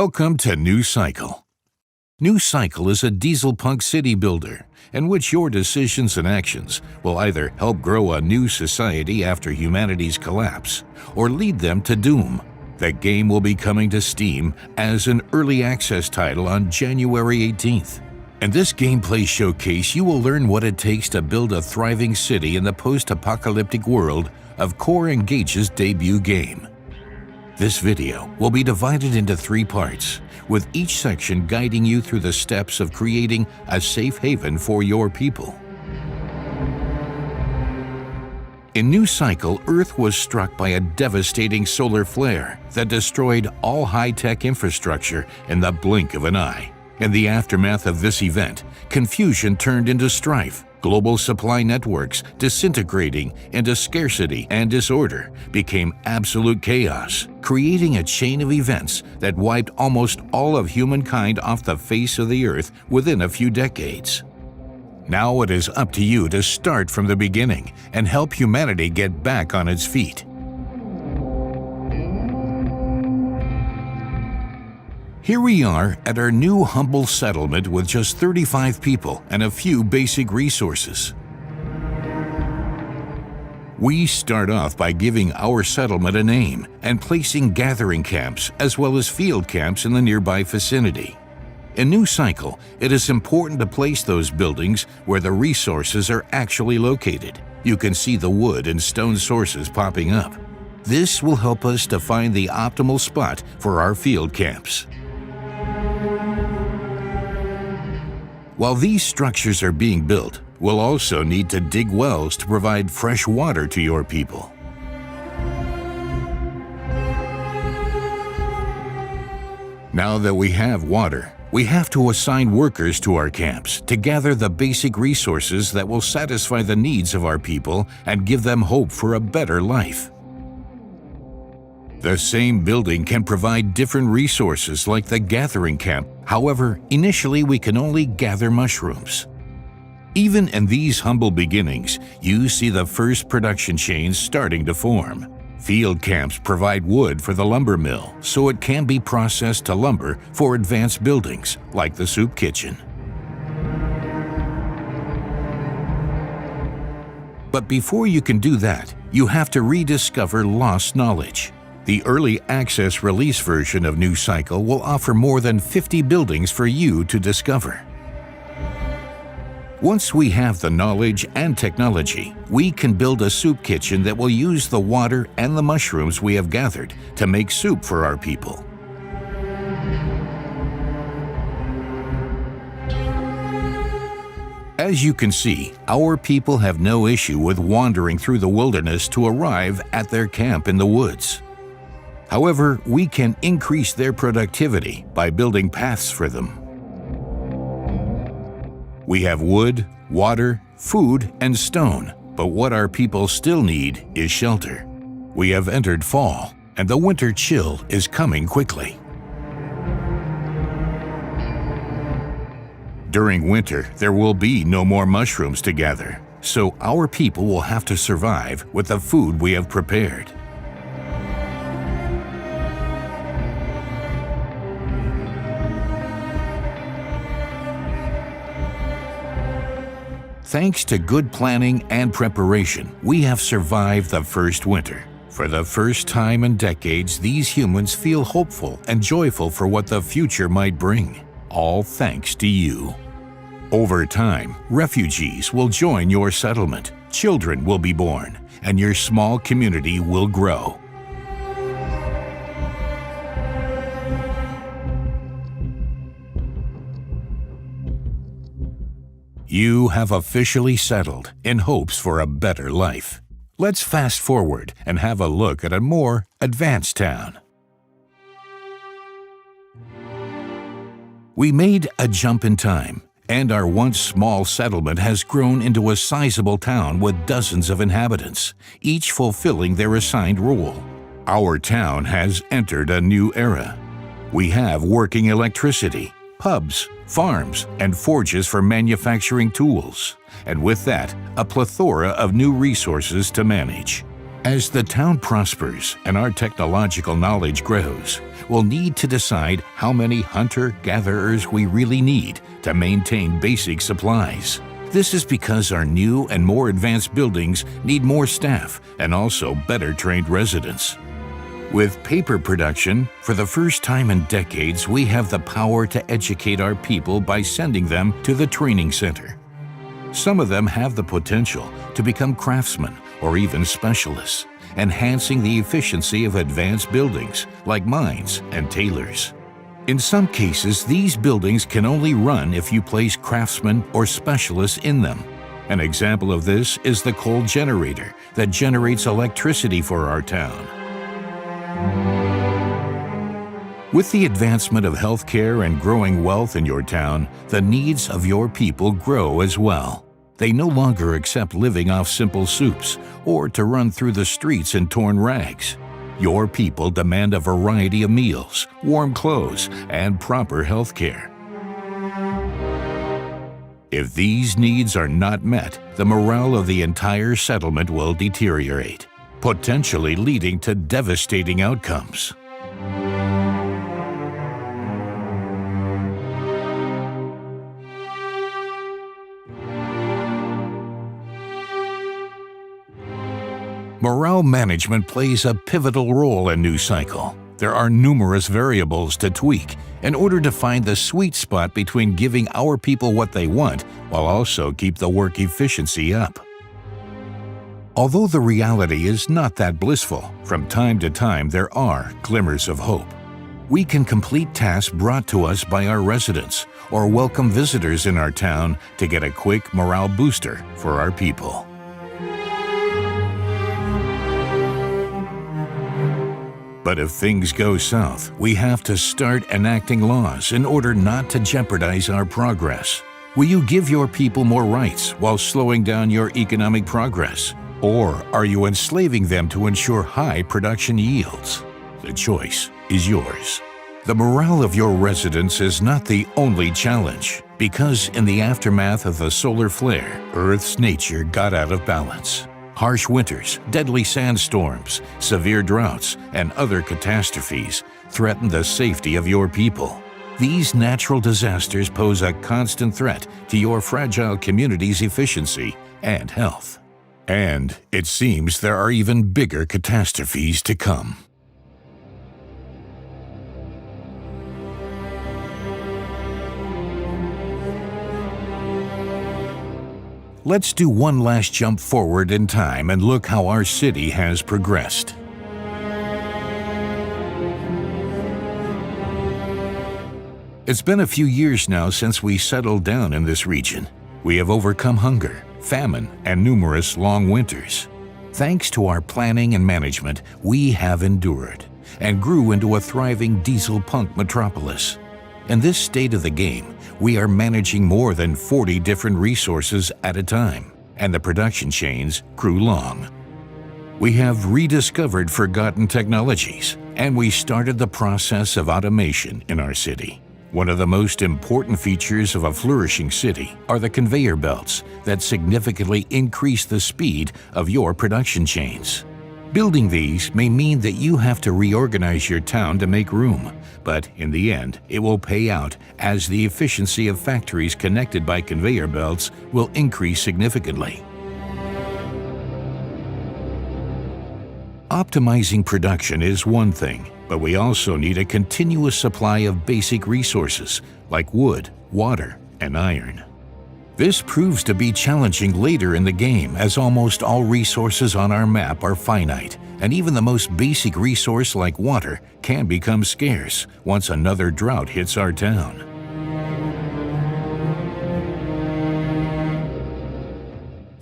Welcome to New Cycle. New Cycle is a diesel-punk city builder in which your decisions and actions will either help grow a new society after humanity's collapse or lead them to doom. The game will be coming to Steam as an early access title on January 18th. In this gameplay showcase, you will learn what it takes to build a thriving city in the post-apocalyptic world of CoreEngage's debut game. This video will be divided into 3 parts, with each section guiding you through the steps of creating a safe haven for your people. In New Cycle, Earth was struck by a devastating solar flare that destroyed all high-tech infrastructure in the blink of an eye. In the aftermath of this event, confusion turned into strife. Global supply networks disintegrating into scarcity and disorder became absolute chaos, creating a chain of events that wiped almost all of humankind off the face of the earth within a few decades. Now it is up to you to start from the beginning and help humanity get back on its feet. Here we are at our new humble settlement with just 35 people and a few basic resources. We start off by giving our settlement a name and placing gathering camps as well as field camps in the nearby vicinity. In New Cycle, it is important to place those buildings where the resources are actually located. You can see the wood and stone sources popping up. This will help us to find the optimal spot for our field camps. While these structures are being built, we'll also need to dig wells to provide fresh water to your people. Now that we have water, we have to assign workers to our camps to gather the basic resources that will satisfy the needs of our people and give them hope for a better life. The same building can provide different resources like the gathering camp. However, initially we can only gather mushrooms. Even in these humble beginnings, you see the first production chains starting to form. Field camps provide wood for the lumber mill, so it can be processed to lumber for advanced buildings like the soup kitchen. But before you can do that, you have to rediscover lost knowledge. The early access release version of New Cycle will offer more than 50 buildings for you to discover. Once we have the knowledge and technology, we can build a soup kitchen that will use the water and the mushrooms we have gathered to make soup for our people. As you can see, our people have no issue with wandering through the wilderness to arrive at their camp in the woods. However, we can increase their productivity by building paths for them. We have wood, water, food, and stone, but what our people still need is shelter. We have entered fall, and the winter chill is coming quickly. During winter, there will be no more mushrooms to gather, so our people will have to survive with the food we have prepared. Thanks to good planning and preparation, we have survived the first winter. For the first time in decades, these humans feel hopeful and joyful for what the future might bring, all thanks to you. Over time, refugees will join your settlement, children will be born, and your small community will grow. You have officially settled in hopes for a better life. Let's fast forward and have a look at a more advanced town. We made a jump in time, and our once small settlement has grown into a sizable town with dozens of inhabitants, each fulfilling their assigned role. Our town has entered a new era. We have working electricity, pubs, farms, and forges for manufacturing tools, and with that, a plethora of new resources to manage. As the town prospers and our technological knowledge grows, we'll need to decide how many hunter-gatherers we really need to maintain basic supplies. This is because our new and more advanced buildings need more staff and also better trained residents. With paper production, for the first time in decades, we have the power to educate our people by sending them to the training center. Some of them have the potential to become craftsmen or even specialists, enhancing the efficiency of advanced buildings like mines and tailors. In some cases, these buildings can only run if you place craftsmen or specialists in them. An example of this is the coal generator that generates electricity for our town. With the advancement of healthcare and growing wealth in your town, the needs of your people grow as well. They no longer accept living off simple soups or to run through the streets in torn rags. Your people demand a variety of meals, warm clothes, and proper healthcare. If these needs are not met, the morale of the entire settlement will deteriorate, potentially leading to devastating outcomes. Morale management plays a pivotal role in New Cycle. There are numerous variables to tweak in order to find the sweet spot between giving our people what they want while also keep the work efficiency up. Although the reality is not that blissful, from time to time there are glimmers of hope. We can complete tasks brought to us by our residents or welcome visitors in our town to get a quick morale booster for our people. But if things go south, we have to start enacting laws in order not to jeopardize our progress. Will you give your people more rights while slowing down your economic progress? Or are you enslaving them to ensure high production yields? The choice is yours. The morale of your residents is not the only challenge, because in the aftermath of the solar flare, Earth's nature got out of balance. Harsh winters, deadly sandstorms, severe droughts, and other catastrophes threaten the safety of your people. These natural disasters pose a constant threat to your fragile community's efficiency and health. And it seems there are even bigger catastrophes to come. Let's do one last jump forward in time and look how our city has progressed. It's been a few years now since we settled down in this region. We have overcome hunger, famine, and numerous long winters. Thanks to our planning and management, we have endured and grew into a thriving diesel punk metropolis. In this state of the game, we are managing more than 40 different resources at a time, and the production chains grew long. We have rediscovered forgotten technologies, and we started the process of automation in our city. One of the most important features of a flourishing city are the conveyor belts that significantly increase the speed of your production chains. Building these may mean that you have to reorganize your town to make room, but in the end, it will pay out as the efficiency of factories connected by conveyor belts will increase significantly. Optimizing production is one thing, but we also need a continuous supply of basic resources like wood, water, and iron. This proves to be challenging later in the game, as almost all resources on our map are finite, and even the most basic resource like water can become scarce once another drought hits our town.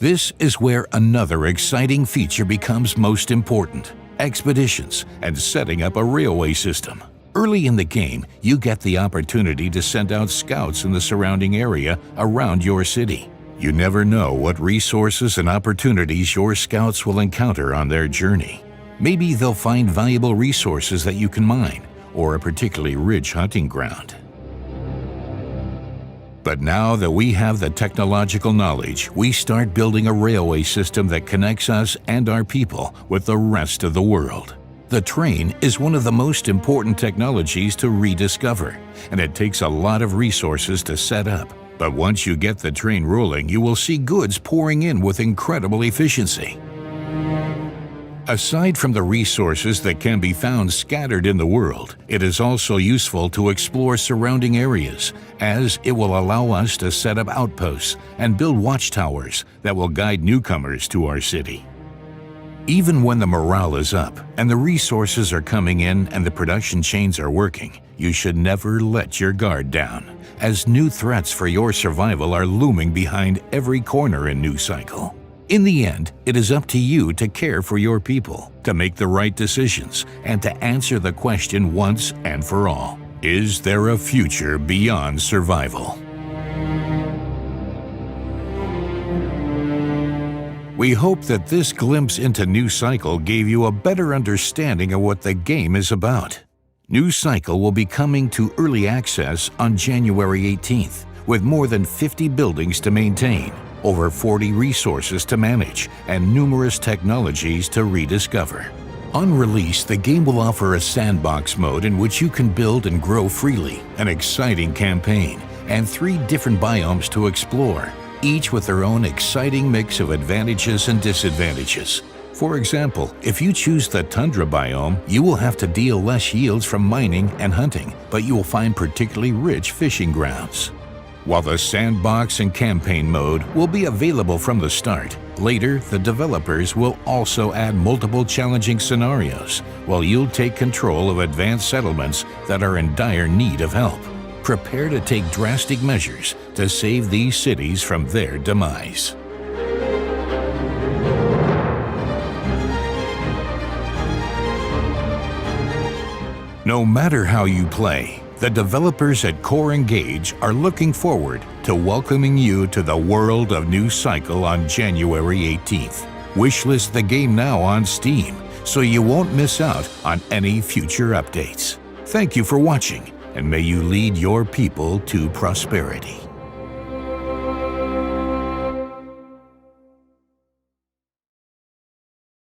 This is where another exciting feature becomes most important: expeditions and setting up a railway system. Early in the game, you get the opportunity to send out scouts in the surrounding area around your city. You never know what resources and opportunities your scouts will encounter on their journey. Maybe they'll find valuable resources that you can mine, or a particularly rich hunting ground. But now that we have the technological knowledge, we start building a railway system that connects us and our people with the rest of the world. The train is one of the most important technologies to rediscover, and it takes a lot of resources to set up. But once you get the train rolling, you will see goods pouring in with incredible efficiency. Aside from the resources that can be found scattered in the world, it is also useful to explore surrounding areas, as it will allow us to set up outposts and build watchtowers that will guide newcomers to our city. Even when the morale is up and the resources are coming in and the production chains are working, you should never let your guard down, as new threats for your survival are looming behind every corner in New Cycle. In the end, it is up to you to care for your people, to make the right decisions, and to answer the question once and for all: is there a future beyond survival? We hope that this glimpse into New Cycle gave you a better understanding of what the game is about. New Cycle will be coming to early access on January 18th, with more than 50 buildings to maintain, over 40 resources to manage, and numerous technologies to rediscover. On release, the game will offer a sandbox mode in which you can build and grow freely, an exciting campaign, and 3 different biomes to explore, each with their own exciting mix of advantages and disadvantages. For example, if you choose the tundra biome, you will have to deal less yields from mining and hunting, but you will find particularly rich fishing grounds. While the sandbox and campaign mode will be available from the start, later the developers will also add multiple challenging scenarios, while you'll take control of advanced settlements that are in dire need of help. Prepare to take drastic measures to save these cities from their demise. No matter how you play, the developers at Core Engage are looking forward to welcoming you to the world of New Cycle on January 18th. Wishlist the game now on Steam so you won't miss out on any future updates. Thank you for watching, and may you lead your people to prosperity.